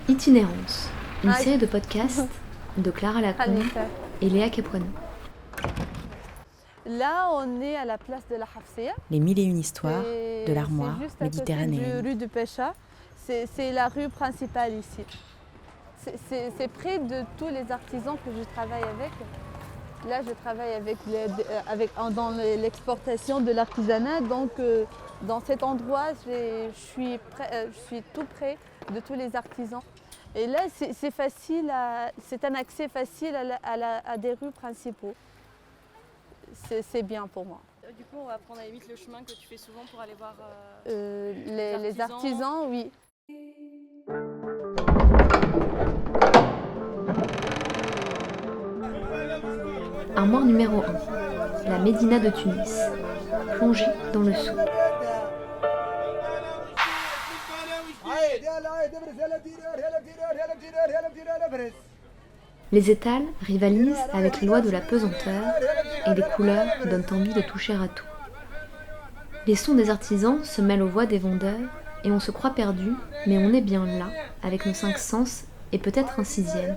Itinérance, une série de podcasts de Clara Lacombe et Léa Kepoinou. Là, on est à la place de la Hafsia. Les mille et une histoires de l'armoire méditerranéenne. C'est juste à côté de rue du Pécha. C'est la rue principale ici. C'est près de tous les artisans que je travaille avec. Là, je travaille dans l'exportation de l'artisanat. Donc, dans cet endroit, je suis tout près de tous les artisans. Et là, c'est un accès facile à des rues principaux. C'est bien pour moi. Du coup, on va prendre à la limite le chemin que tu fais souvent pour aller voir les artisans, oui. Armoire numéro 1, la Médina de Tunis, plongée dans le souk. Les étals rivalisent avec les lois de la pesanteur et les couleurs donnent envie de toucher à tout. Les sons des artisans se mêlent aux voix des vendeurs et on se croit perdu, mais on est bien là, avec nos 5 sens et peut-être un 6e,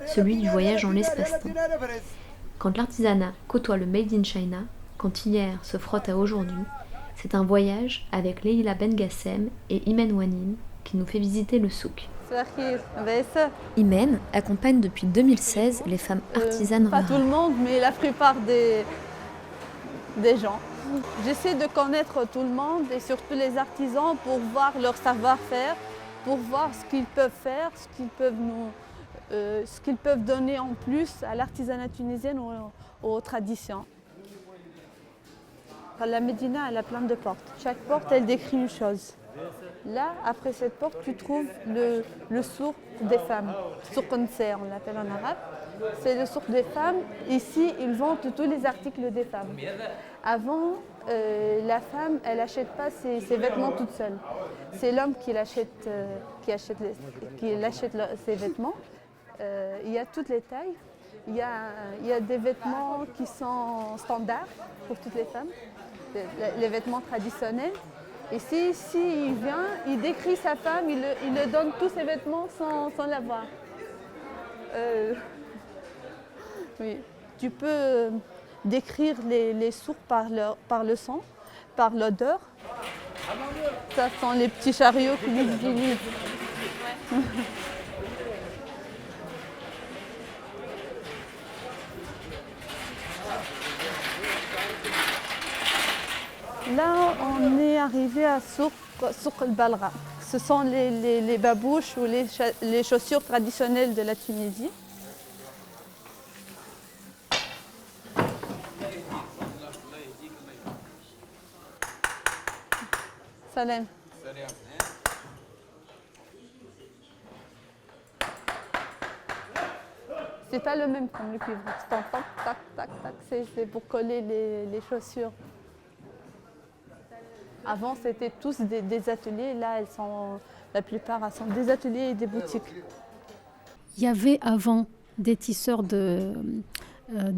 celui du voyage en l'espace-temps. Quand l'artisanat côtoie le Made in China, quand hier se frotte à aujourd'hui, c'est un voyage avec Leila Bengassem et Imen Wanim qui nous fait visiter le souk. Imen accompagne depuis 2016 les femmes artisanes Pas rurales. tout le monde, mais la plupart des gens. J'essaie de connaître tout le monde et surtout les artisans pour voir leur savoir-faire, pour voir ce qu'ils peuvent faire, ce qu'ils peuvent donner en plus à l'artisanat tunisien ou aux traditions. La Médina, elle a plein de portes. Chaque porte, elle décrit une chose. Là, après cette porte, tu trouves le souk des femmes. Souk Nse, on l'appelle en arabe. C'est le souk des femmes. Ici, ils vendent tous les articles des femmes. Avant, la femme, elle n'achète pas ses vêtements toute seule. C'est l'homme qui achète ses vêtements. Il y a toutes les tailles. Il y a des vêtements qui sont standards pour toutes les femmes, les vêtements traditionnels. Et si il vient, il décrit sa femme, il lui donne tous ses vêtements sans la voir. Oui. Tu peux décrire les souks par le son, par l'odeur. Ça sont les petits chariots qu'ils utilisent. Ouais. Là, on est arrivé à Souk el-Balgha. Ce sont les babouches ou les chaussures traditionnelles de la Tunisie. Salam. C'est pas le même comme le cuivre. C'est en tac, tac, tac, tac. C'est pour coller les chaussures. Avant, c'était tous des ateliers. Là, la plupart sont des ateliers et des boutiques. Il y avait avant des tisseurs de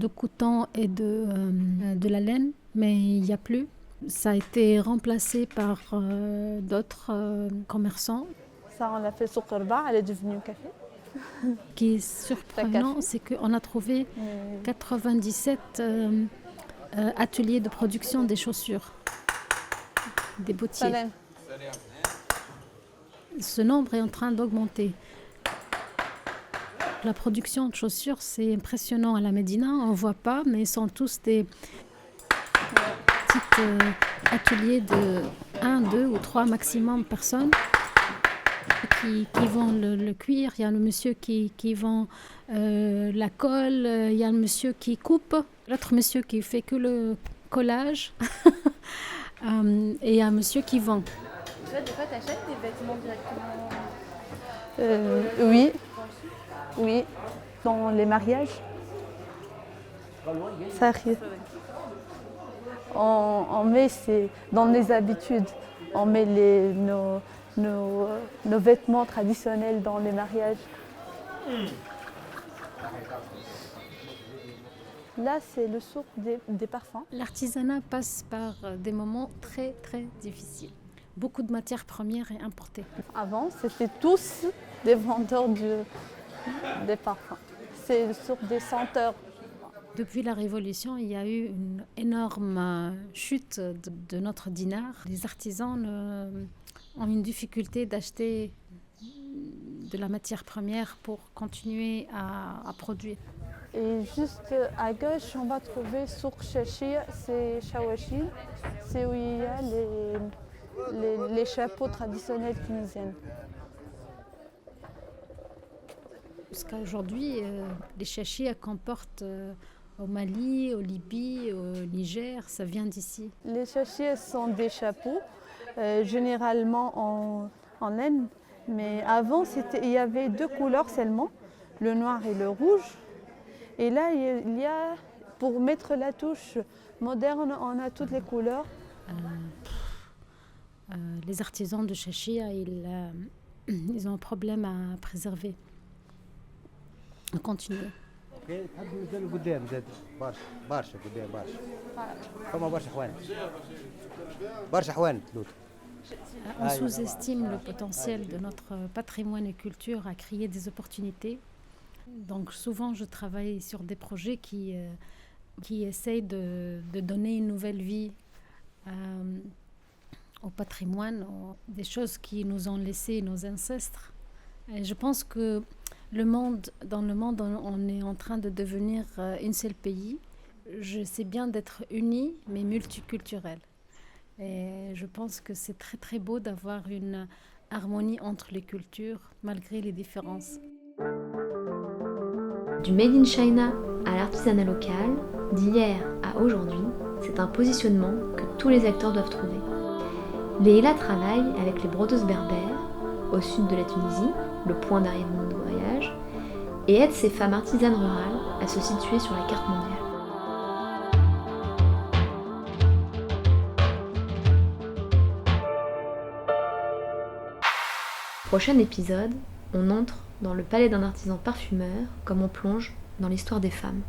coton et de la laine, mais il n'y a plus. Ça a été remplacé par d'autres commerçants. Ça, on l'a fait Souk Erba, elle est devenue café. Ce qui est surprenant, c'est qu'on a trouvé 97 ateliers de production des chaussures. Des bottiers. Salam. Ce nombre est en train d'augmenter. La production de chaussures, c'est impressionnant à la Médina. On ne voit pas, mais ils sont tous des petits ateliers de 1, 2 ou 3 maximum personnes qui vendent le cuir. Il y a le monsieur qui vend la colle. Il y a le monsieur qui coupe. L'autre monsieur qui fait que le collage. Et il y a un monsieur qui vend. Toi, des fois, tu achètes des vêtements directement Oui, dans les mariages. Ça arrive. On met, dans les habitudes, on met nos vêtements traditionnels dans les mariages. Là, c'est le souk des parfums. L'artisanat passe par des moments très, très difficiles. beaucoup de matières premières est importée. Avant, c'était tous des vendeurs des parfums. C'est sur des senteurs. Depuis la Révolution, il y a eu une énorme chute de notre dinar. Les artisans ont une difficulté d'acheter de la matière première pour continuer à produire. Et juste à gauche, on va trouver Souk Chachia, c'est Chawashi. C'est où il y a les chapeaux traditionnels tunisiens. Jusqu'à aujourd'hui, les chachis comportent au Mali, au Libye, au Niger, ça vient d'ici. Les chachis sont des chapeaux, généralement en laine. Mais avant, il y avait 2 couleurs seulement, le noir et le rouge. Et là, il y a, pour mettre la touche moderne, on a toutes les couleurs. Les artisans de Chachia, ils ont un problème à préserver, à continuer. On sous-estime le potentiel de notre patrimoine et culture à créer des opportunités. Donc souvent, je travaille sur des projets qui essayent de donner une nouvelle vie au patrimoine, des choses qui nous ont laissé nos ancêtres. Et je pense que dans le monde, on est en train de devenir un seul pays. Je sais bien d'être unis, mais multiculturels. Et je pense que c'est très très beau d'avoir une harmonie entre les cultures, malgré les différences. Du Made in China à l'artisanat local, d'hier à aujourd'hui, c'est un positionnement que tous les acteurs doivent trouver. Leïla travaille avec les brodeuses berbères, au sud de la Tunisie, le point d'arrivée de notre voyage, et aide ces femmes artisanes rurales à se situer sur la carte mondiale. Prochain épisode, on entre dans le palais d'un artisan parfumeur comme on plonge dans l'histoire des femmes.